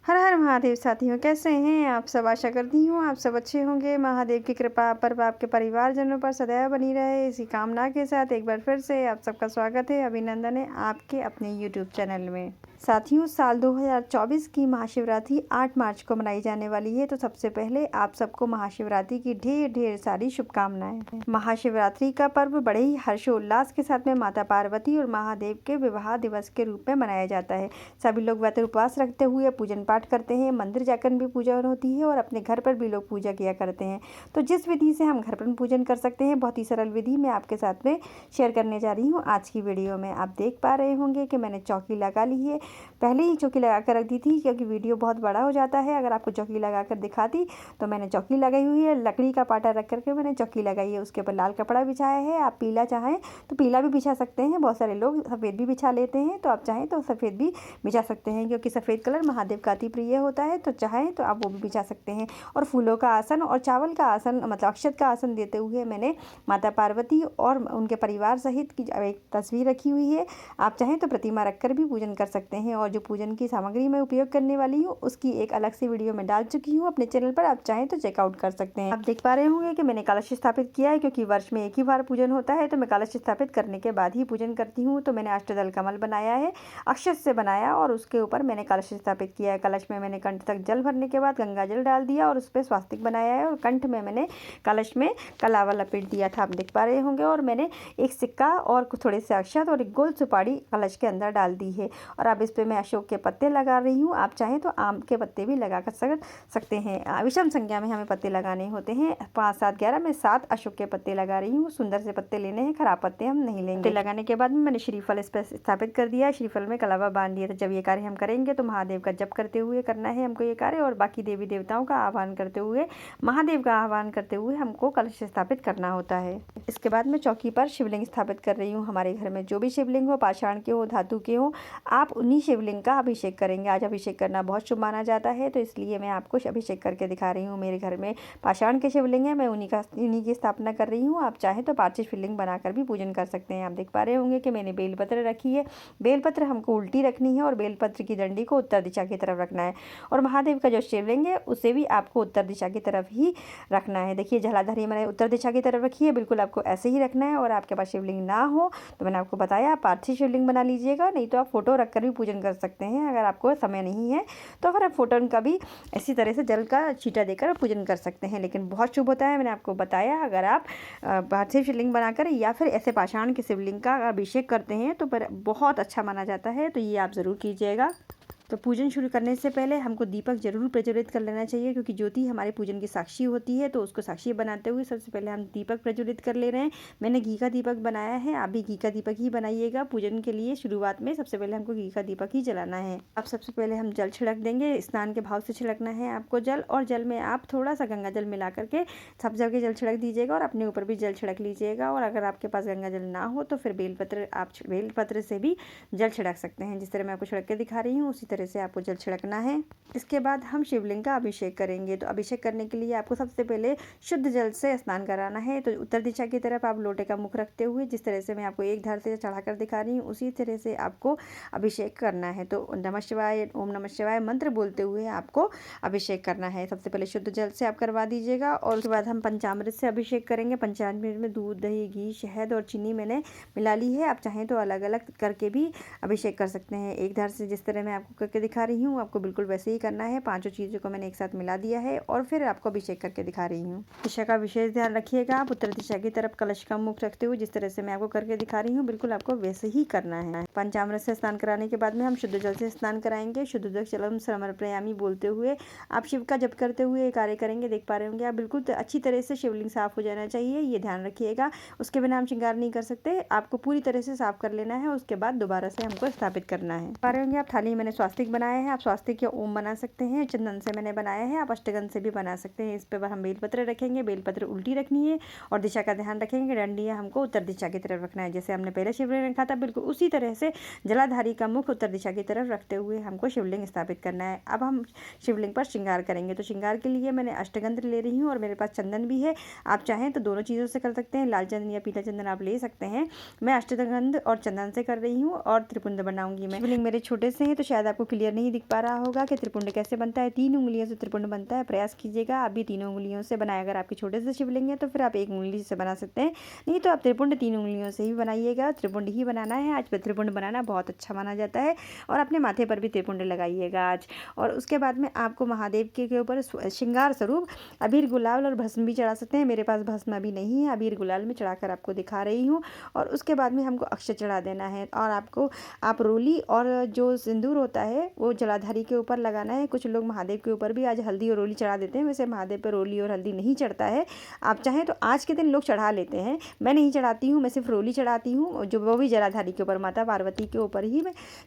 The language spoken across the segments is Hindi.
हर हर महादेव साथियों, कैसे हैं आप सब। आशा करती हूँ आप सब अच्छे होंगे। महादेव की कृपा पर आपके परिवारजनों पर सदैव बनी रहे, इसी कामना के साथ एक बार फिर से आप सबका स्वागत है, अभिनंदन है आपके अपने यूट्यूब चैनल में। साथियों, साल 2024 की महाशिवरात्रि 8 मार्च को मनाई जाने वाली है। तो सबसे पहले आप सबको महाशिवरात्रि की ढेर ढेर सारी शुभकामनाएं। महाशिवरात्रि का पर्व बड़े ही हर्षोल्लास के साथ में माता पार्वती और महादेव के विवाह दिवस के रूप में मनाया जाता है। सभी लोग व्रत उपवास रखते हुए पूजन पाठ करते हैं, मंदिर जाकर भी पूजा होती है और अपने घर पर भी लोग पूजा किया करते हैं। तो जिस विधि से हम घर पर पूजन कर सकते हैं, बहुत ही सरल विधि मैं आपके साथ में शेयर करने जा रही हूँ आज की वीडियो में। आप देख पा रहे होंगे कि मैंने चौकी लगा ली है। पहले ही चौकी लगा कर रख दी थी क्योंकि वीडियो बहुत बड़ा हो जाता है अगर आपको चौकी लगा कर दिखाती। तो मैंने चौकी लगाई हुई है, लकड़ी का पाटा रख करके मैंने चौकी लगाई है। उसके ऊपर लाल कपड़ा बिछाया है। आप पीला चाहें तो पीला भी बिछा सकते हैं, बहुत सारे लोग सफ़ेद भी बिछा लेते हैं, तो आप चाहें तो सफ़ेद भी बिछा सकते हैं क्योंकि सफ़ेद कलर महादेव का अति प्रिय होता है। तो चाहें तो आप वो भी बिछा सकते हैं। और फूलों का आसन और चावल का आसन, मतलब अक्षत का आसन देते हुए मैंने माता पार्वती और उनके परिवार सहित की एक तस्वीर रखी हुई है। आप चाहें तो प्रतिमा रखकर भी पूजन कर सकते हैं। और जो पूजन की सामग्री मैं उपयोग करने वाली हूँ उसकी एक अलग से वीडियो में डाल चुकी हूँ अपने चैनल पर, आप चाहें तो चेकआउट कर सकते हैं। आप देख पा रहे होंगे कि मैंने कलश स्थापित किया है क्योंकि वर्ष में एक ही बार पूजन होता है, तो मैं कलश स्थापित करने के बाद ही पूजन करती हूँ। तो मैंने अष्टदल कमल बनाया है, अक्षत से बनाया और उसके ऊपर मैंने कलश स्थापित किया है। कलश में मैंने कंठ तक जल भरने के बाद गंगा जल डाल दिया और उस पर स्वास्तिक बनाया है और कंठ में मैंने कलश में कलावा लपेट दिया था, आप देख पा रहे होंगे। और मैंने एक सिक्का और थोड़े से अक्षत और एक गोल सुपारी कलश के अंदर डाल दी है। और अब इस पे मैं अशोक के पत्ते लगा रही हूँ। आप चाहें तो आम के पत्ते भी लगा कर सकते हैं। विषम संख्या में हमें पत्ते लगाने होते हैं, 5, 7, 11 में 7 अशोक के पत्ते लगा रही हूँ। सुंदर से पत्ते लेने हैं, खराब पत्ते हम नहीं लेंगे। लगाने के बाद मैंने श्रीफल इस पर स्थापित कर दिया, श्रीफल में कलावा बांध दिया। तो जब ये कार्य हम करेंगे तो महादेव का जप करते हुए करना है हमको ये कार्य, और बाकी देवी देवताओं का आह्वान करते हुए, महादेव का आह्वान करते हुए हमको कलश स्थापित करना होता है। इसके बाद मैं चौकी पर शिवलिंग स्थापित कर रही हूँ। हमारे घर में जो भी शिवलिंग हो, पाषाण के हो, धातु के हो, आप उन्हीं शिवलिंग का अभिषेक करेंगे। आज अभिषेक करना बहुत शुभ माना जाता है, तो इसलिए मैं आपको अभिषेक करके दिखा रही हूँ। मेरे घर में पाषाण के शिवलिंग है, मैं उन्हीं की स्थापना कर रही हूँ। आप चाहें तो पार्थिव शिवलिंग बनाकर भी पूजन कर सकते हैं। आप देख पा रहे होंगे कि मैंने बेलपत्र रखी है। बेलपत्र हमको उल्टी रखनी है और बेलपत्र की डंडी को उत्तर दिशा की तरफ रखना है। और महादेव का जो शिवलिंग है उसे भी आपको उत्तर दिशा की तरफ ही रखना है। देखिए, जलाधारी मैंने उत्तर दिशा की तरफ रखी है, बिल्कुल आपको ऐसे ही रखना है। और आपके पास शिवलिंग ना हो तो मैंने आपको बताया पार्थिव शिवलिंग बना लीजिएगा, नहीं तो आप फोटो रखकर भी पूजन कर सकते हैं। अगर आपको समय नहीं है तो फिर आप फोटो का भी इसी तरह से जल का छींटा देकर पूजन कर सकते हैं, लेकिन बहुत शुभ होता है। मैंने आपको बताया, अगर आप पार्थिव शिवलिंग बनाकर या फिर ऐसे पाषाण के शिवलिंग का अभिषेक करते हैं तो पर बहुत अच्छा माना जाता है। तो ये आप ज़रूर कीजिएगा। तो पूजन शुरू करने से पहले हमको दीपक जरूर प्रज्वलित कर लेना चाहिए क्योंकि ज्योति हमारे पूजन की साक्षी होती है। तो उसको साक्षी बनाते हुए सबसे पहले हम दीपक प्रज्वलित कर ले रहे हैं। मैंने घी का दीपक बनाया है, आप भी घी का दीपक ही बनाइएगा। पूजन के लिए शुरुआत में सबसे पहले हमको घी का दीपक ही जलाना है। अब सबसे पहले हम जल छिड़क देंगे, स्नान के भाव से छिड़कना है आपको जल। और जल में आप थोड़ा सा गंगा जल मिला करके सब जगह जल छिड़क दीजिएगा और अपने ऊपर भी जल छिड़क लीजिएगा। और अगर आपके पास गंगा जल ना हो तो फिर बेलपत्र से भी जल छिड़क सकते हैं। जिस तरह मैं आपको छिड़क के दिखा रही हूँ उसी तरह से आपको जल छिड़कना है। इसके बाद हम शिवलिंग का अभिषेक करेंगे। तो अभिषेक करने के लिए आपको सबसे पहले शुद्ध जल से स्नान कराना है। तो उत्तर दिशा की तरफ आप लोटे का मुख रखते हुए, जिस तरह से मैं आपको एक धार से चढ़ाकर दिखा रही हूँ उसी तरह से आपको अभिषेक करना है। तो नमः शिवाय, ओम नमः शिवाय मंत्र बोलते हुए आपको अभिषेक करना है। सबसे पहले शुद्ध जल से आप करवा दीजिएगा और उसके बाद हम पंचामृत से अभिषेक करेंगे। पंचामृत में दूध, दही, घी, शहद और चीनी मैंने मिला ली है। आप चाहें तो अलग अलग करके भी अभिषेक कर सकते हैं। एक धार से जिस तरह मैं आपको करके दिखा रही हूँ आपको बिल्कुल वैसे ही करना है। पांचों चीज़ों को मैंने एक साथ मिला दिया है और फिर आपको अभिषेक करके दिखा रही हूँ। दिशा का विशेष ध्यान रखिएगा। आप उत्तर दिशा की तरफ कलश का मुख रखते हुए जिस तरह से मैं आपको करके दिखा रही हूँ बिल्कुल आपको वैसे ही करना है। पंचामृत से स्नान कराने के बाद में हम शुद्ध जल से स्नान कराएंगे। शुद्ध जलम समर्पयामि बोलते हुए आप शिव का जप करते हुए कार्य करेंगे। देख पा रहे होंगे आप, बिल्कुल अच्छी तरह से शिवलिंग साफ हो जाना चाहिए, ये ध्यान रखिएगा। उसके बिना हम श्रृंगार नहीं कर सकते, आपको पूरी तरह से साफ कर लेना है। उसके बाद दोबारा से हमको स्थापित करना है। पा रहे होंगे आप, थाली मैंने स्वास्तिक बनाया है। आप स्वास्तिक या ओम बना सकते हैं, चंदन से मैंने बनाया है, आप अष्टगंध से भी बना सकते हैं। इस पर हम बेलपत्र रखेंगे, बेलपत्र उल्टी रखनी है और दिशा का ध्यान रखेंगे। डंडियाँ हमको उत्तर दिशा की तरफ रखना है, जैसे हमने पहले शिवलिंग रखा था बिल्कुल उसी तरह से जलाधारी का मुख उत्तर दिशा की तरफ रखते हुए हमको शिवलिंग स्थापित करना है। अब हम शिवलिंग पर श्रृंगार करेंगे। तो श्रृंगार के लिए मैंने अष्टगंध ले रही हूँ और मेरे पास चंदन भी है। आप चाहें तो दोनों चीज़ों से कर सकते हैं, लाल चंदन या पीला चंदन आप ले सकते हैं। मैं अष्टगंध और चंदन से कर रही हूँ और त्रिपुंड बनाऊंगी मैं। शिवलिंग मेरे छोटे से हैं तो शायद आपको क्लियर नहीं दिख पा रहा होगा कि त्रिपुंड कैसे बनता है। 3 उंगलियों से त्रिपुंड बनता है, प्रयास कीजिएगा आप भी तीनों उंगलियों से बनाए। अगर आपके छोटे से शिवलिंग है तो फिर आप 1 उंगली से बना सकते हैं, नहीं तो आप त्रिपुंड 3 उंगलियों से ही बनाइएगा। त्रिपुंड ही बनाना है आज। त्रिपुंड बनाना बहुत अच्छा माना जाता है और अपने माथे पर भी त्रिपुंड लगाइएगा आज। और उसके बाद में आपको महादेव के ऊपर श्रृंगार स्वरूप अबीर गुलाल और भस्म भी चढ़ा सकते हैं। मेरे पास भस्म अभी नहीं है, अबीर गुलाल में चढ़ाकर आपको दिखा रही हूँ। और उसके बाद में हमको अक्षत चढ़ा देना है और आपको आप रोली और जो सिंदूर होता है वो जलाधारी के ऊपर लगाना है। कुछ लोग महादेव के ऊपर भी आज हल्दी और रोली चढ़ा देते हैं, वैसे महादेव पर रोली और हल्दी नहीं चढ़ता है। आप चाहें तो आज के दिन लोग चढ़ा लेते हैं, मैं नहीं चढ़ाती हूँ, मैं सिर्फ रोली चढ़ाती हूँ, जो वो भी जलाधारी के ऊपर, माता पार्वती के ऊपर ही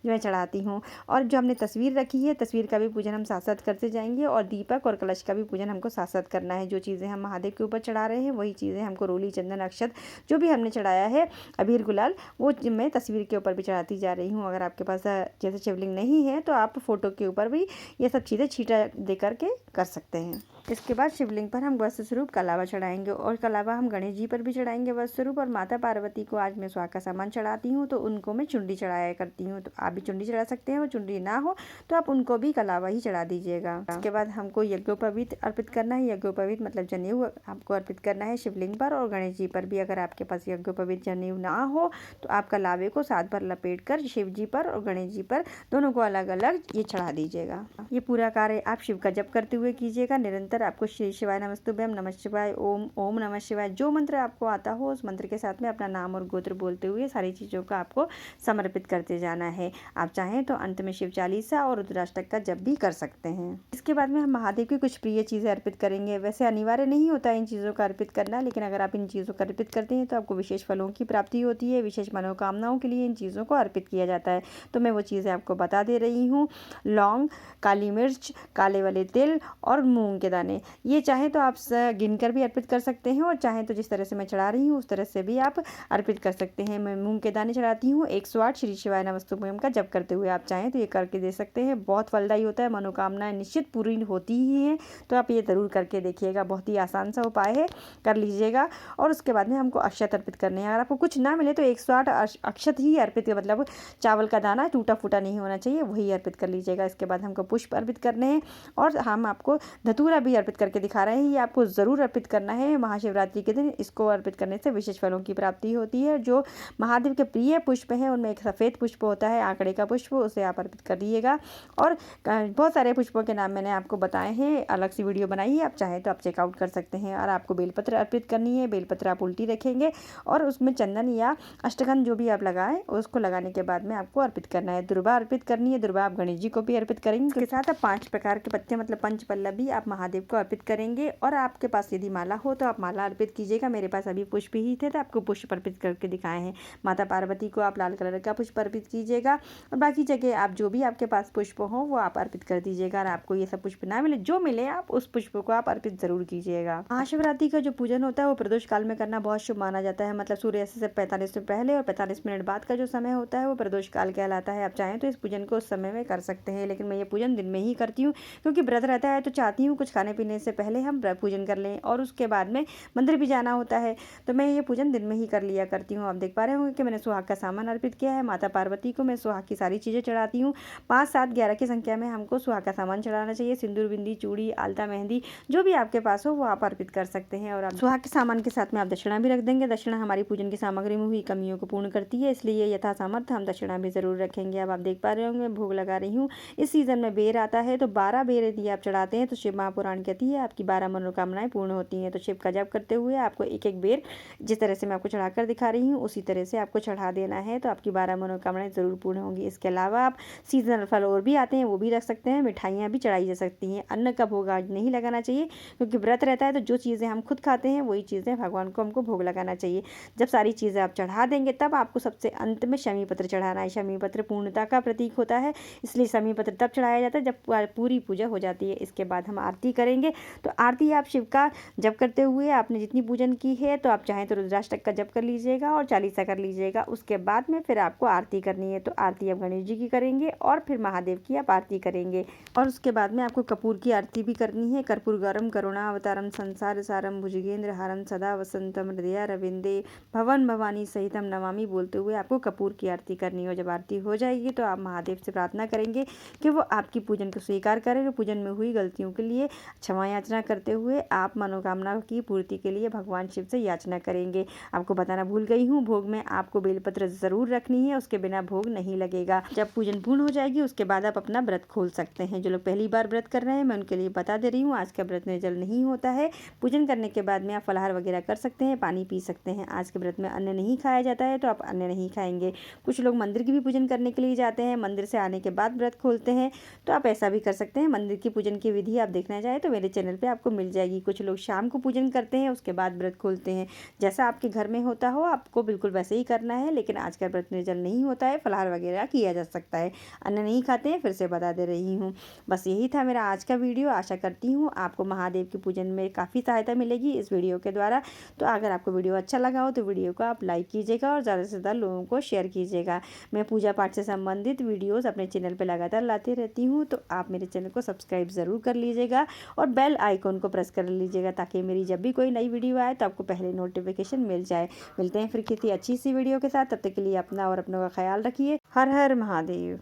मैं चढ़ाती हूँ। और जो हमने तस्वीर रखी है, तस्वीर का भी पूजन हम साथ साथ करते जाएंगे और दीपक और कलश का भी पूजन हमको साथ साथ करना है। जो चीज़ें हम महादेव के ऊपर चढ़ा रहे हैं वही चीज़ें हमको रोली, चंदन, अक्षत जो भी हमने चढ़ाया है, अबीर गुलाल, वो मैं तस्वीर के ऊपर भी चढ़ाती जा रही हूँ। अगर आपके पास जैसे शिवलिंग नहीं है तो आप फोटो के ऊपर भी ये सब चीज़ें छींटा दे करके कर सकते हैं। इसके बाद शिवलिंग पर हम वस्त्र स्वरूप कलावा चढ़ाएंगे और कलावा हम गणेश जी पर भी चढ़ाएंगे वस्त्र स्वरूप। और माता पार्वती को आज मैं सुहाग का सामान चढ़ाती हूँ तो उनको मैं चुंडी चढ़ाया करती हूँ, तो आप भी चुंडी चढ़ा सकते हैं। वो चुंडी ना हो तो आप उनको भी कलावा ही चढ़ा दीजिएगा। इसके बाद हमको यज्ञोपवीत अर्पित करना है। यज्ञोपवीत मतलब जनेऊ आपको अर्पित करना है शिवलिंग पर और गणेश जी पर भी। अगर आपके पास यज्ञोपवीत जनेऊ ना हो तो आप कलावे को सात बार लपेट कर शिव जी पर और गणेश जी पर दोनों को अलग अलग ये चढ़ा दीजिएगा। ये पूरा कार्य आप शिव का जप करते हुए कीजिएगा। निरंतर आपको श्री शिवाय नमस्तुभ्यम, नमः शिवाय, ओम ओम नमः शिवाय, जो मंत्र आपको आता हो उस मंत्र के साथ में अपना नाम और गोत्र बोलते हुए सारी चीज़ों का आपको समर्पित करते जाना है। आप चाहें तो अंत में शिव चालीसा और रुद्राष्टक का जप भी कर सकते हैं। इसके बाद में हम महादेव की कुछ प्रिय चीज़ें अर्पित करेंगे। वैसे अनिवार्य नहीं होता इन चीज़ों का अर्पित करना, लेकिन अगर आप इन चीज़ों का अर्पित करते हैं तो आपको विशेष फलों की प्राप्ति होती है। विशेष मनोकामनाओं के लिए इन चीज़ों को अर्पित किया जाता है, तो मैं वो चीज़ें आपको बता दे रही हूँ। लौंग, काली मिर्च, काले वाले तिल और मूंग के दाने, ये चाहे तो आप गिनकर भी अर्पित कर सकते हैं और चाहे तो जिस तरह से मैं चढ़ा रही हूँ उस तरह से भी आप अर्पित कर सकते हैं। मैं मूंग के दाने चढ़ाती हूँ 108 श्री शिवाय नमस्तुभ्यम का जप करते हुए। आप चाहें तो ये करके दे सकते हैं, बहुत फलदायी होता है, मनोकामनाएं निश्चित पूरी होती ही हैं। तो आप ये ज़रूर करके देखिएगा, बहुत ही आसान सा उपाय है, कर लीजिएगा। और उसके बाद में हमको अक्षत अर्पित करने हैं। अगर आपको कुछ ना मिले तो 108 अक्षत ही अर्पित, मतलब चावल का दाना टूटा फूटा नहीं होना चाहिए, वही अर्पित कर लीजिएगा। इसके बाद हमको पुष्प अर्पित करने हैं और हम आपको धतूरा भी अर्पित करके दिखा रहे हैं। ये आपको ज़रूर अर्पित करना है महाशिवरात्रि के दिन। इसको अर्पित करने से विशेष फलों की प्राप्ति होती है। जो महादेव के प्रिय पुष्प हैं उनमें एक सफ़ेद पुष्प होता है, आंकड़े का पुष्प, उसे आप अर्पित कर दीजिएगा। और बहुत सारे पुष्पों के नाम मैंने आपको बताए हैं, अलग सी वीडियो बनाई है, आप चाहें तो आप चेकआउट कर सकते हैं। और आपको बेलपत्र अर्पित करनी है। बेलपत्र आप उल्टी रखेंगे और उसमें चंदन या अष्टगंध जो भी आप लगाएं उसको लगाने के बाद में आपको अर्पित करना है। दुर्वा अर्पित करनी है। दुर्वा आप गणेश जी को भी अर्पित करेंगे। इसके साथ आप 5 प्रकार के पत्ते मतलब पंचपल्लवी आप महादेव को अर्पित करेंगे। और आपके पास यदि माला हो तो आप माला अर्पित कीजिएगा। मेरे पास अभी पुष्प ही थे तो आपको पुष्प अर्पित करके दिखाए हैं। माता पार्वती को आप लाल कलर का पुष्प अर्पित कीजिएगा और बाकी जगह आप जो भी आपके पास पुष्प हो वो आप अर्पित कर दीजिएगा। और आपको ये सब पुष्प ना मिले, जो मिले आप उस पुष्प को आप अर्पित जरूर कीजिएगा। महाशिवरात्रि का जो पूजन होता है वो प्रदोष काल में करना बहुत शुभ माना जाता है। मतलब सूर्यास्त से 45 मिनट पहले और 45 मिनट बाद का जो समय होता है वो प्रदोष काल कहलाता है। आप चाहें तो इस पूजन को उस समय में कर सकते हैं, लेकिन मैं ये पूजन दिन में ही करती हूँ क्योंकि व्रत रहता है तो चाहती हूँ कुछ खाने पीने से पहले हम पूजन कर लें और उसके बाद में मंदिर भी जाना होता है, तो मैं ये पूजन दिन में ही कर लिया करती हूँ। आप देख पा रहे होंगे कि मैंने सुहाग का सामान अर्पित किया है। माता पार्वती को मैं सुहाग की सारी चीज़ें चढ़ाती हूँ। 5, 7, 11 की संख्या में हमको सुहाग का सामान चढ़ाना चाहिए। सिंदूर, बिंदी, चूड़ी, आलता, मेहंदी जो भी आपके पास हो वो आप अर्पित कर सकते हैं। और आप सुहाग के सामान के साथ में आप दक्षिणा भी रख देंगे। दक्षिणा हमारी पूजन की सामग्री में हुई कमियों को पूर्ण करती है, इसलिए यथा सामर्थ्य हम दक्षिणा भी जरूर रखेंगे। अब आप देख पा रहे होंगे भोग लगा रही हूँ। इस सीजन में बेर आता है तो 12 बेर यदि आप चढ़ाते हैं तो शिव महापुराण कहती है आपकी 12 मनोकामनाएं पूर्ण होती हैं। तो शिव का जप करते हुए आपको एक एक बेर जिस तरह से मैं आपको चढ़ाकर दिखा रही हूँ उसी तरह से आपको चढ़ा देना है, तो आपकी 12 मनोकामनाएं जरूर पूर्ण होंगी। इसके अलावा आप सीजनल फल और भी आते हैं वो भी रख सकते हैं। मिठाइयाँ भी चढ़ाई जा सकती हैं। अन्न का भोग आज नहीं लगाना चाहिए क्योंकि व्रत रहता है, तो जो चीज़ें हम खुद खाते हैं वही चीज़ें भगवान को हमको भोग लगाना चाहिए। जब सारी चीज़ें आप चढ़ा देंगे तब आपको सबसे अंत में शमी पत्र चढ़ाना है। शमी पत्र पूर्णता का प्रतीक होता है, इसलिए शमी पत्र तब चढ़ाया जाता है जब पूरी पूजा हो जाती है। इसके बाद हम आरती करें। करेंगे। तो आरती आप शिव का जप करते हुए आपने जितनी पूजन की है तो आप चाहें तो रुद्राष्टक का जप कर लीजिएगा और चालीसा कर लीजिएगा। उसके बाद में फिर आपको आरती करनी है। तो आरती आप गणेश जी की करेंगे और फिर महादेव की आप आरती करेंगे। और उसके बाद में आपको कपूर की आरती भी करनी है। कर्पूर गौरम करुणावतारम संसार सारम भुजगेंद्र हारम सदा वसंतम हृदया रविंदे भवन भवानी सहितम नमामि बोलते हुए आपको कपूर की आरती करनी है। जब आरती हो जाएगी तो आप महादेव से प्रार्थना करेंगे कि वो आपकी पूजन को स्वीकार करें और पूजन में हुई गलतियों के लिए क्षमा याचना करते हुए आप मनोकामना की पूर्ति के लिए भगवान शिव से याचना करेंगे। आपको बताना भूल गई हूँ, भोग में आपको बेलपत्र ज़रूर रखनी है, उसके बिना भोग नहीं लगेगा। जब पूजन पूर्ण हो जाएगी उसके बाद आप अपना व्रत खोल सकते हैं। जो लोग पहली बार व्रत कर रहे हैं मैं उनके लिए बता दे रही हूँ, आज का व्रत निर्जल नहीं होता है। पूजन करने के बाद में आप फलाहार वगैरह कर सकते हैं, पानी पी सकते हैं। आज के व्रत में अन्न नहीं खाया जाता है तो आप अन्न नहीं खाएंगे। कुछ लोग मंदिर की भी पूजन करने के लिए जाते हैं, मंदिर से आने के बाद व्रत खोलते हैं, तो आप ऐसा भी कर सकते हैं। मंदिर की पूजन की विधि आप देखना चाहें तो मेरे चैनल पे आपको मिल जाएगी। कुछ लोग शाम को पूजन करते हैं उसके बाद व्रत खोलते हैं। जैसा आपके घर में होता हो आपको बिल्कुल वैसे ही करना है, लेकिन आज का व्रत निर्जल नहीं होता है, फलाहार वगैरह किया जा सकता है। अन्न नहीं खाते हैं, फिर से बता दे रही हूँ। बस यही था मेरा आज का वीडियो। आशा करती हूँ आपको महादेव की पूजन में काफ़ी सहायता मिलेगी इस वीडियो के द्वारा। तो अगर आपको वीडियो अच्छा लगा हो तो वीडियो को आप लाइक कीजिएगा और ज़्यादा से ज़्यादा लोगों को शेयर कीजिएगा। मैं पूजा पाठ से संबंधित वीडियोस अपने चैनल पर लगातार लाती रहती हूँ, तो आप मेरे चैनल को सब्सक्राइब ज़रूर कर लीजिएगा और बेल आइकॉन को प्रेस कर लीजिएगा ताकि मेरी जब भी कोई नई वीडियो आए तो आपको पहले नोटिफिकेशन मिल जाए। मिलते हैं फिर किसी अच्छी सी वीडियो के साथ, तब तक के लिए अपना और अपनों का ख्याल रखिए। हर हर महादेव।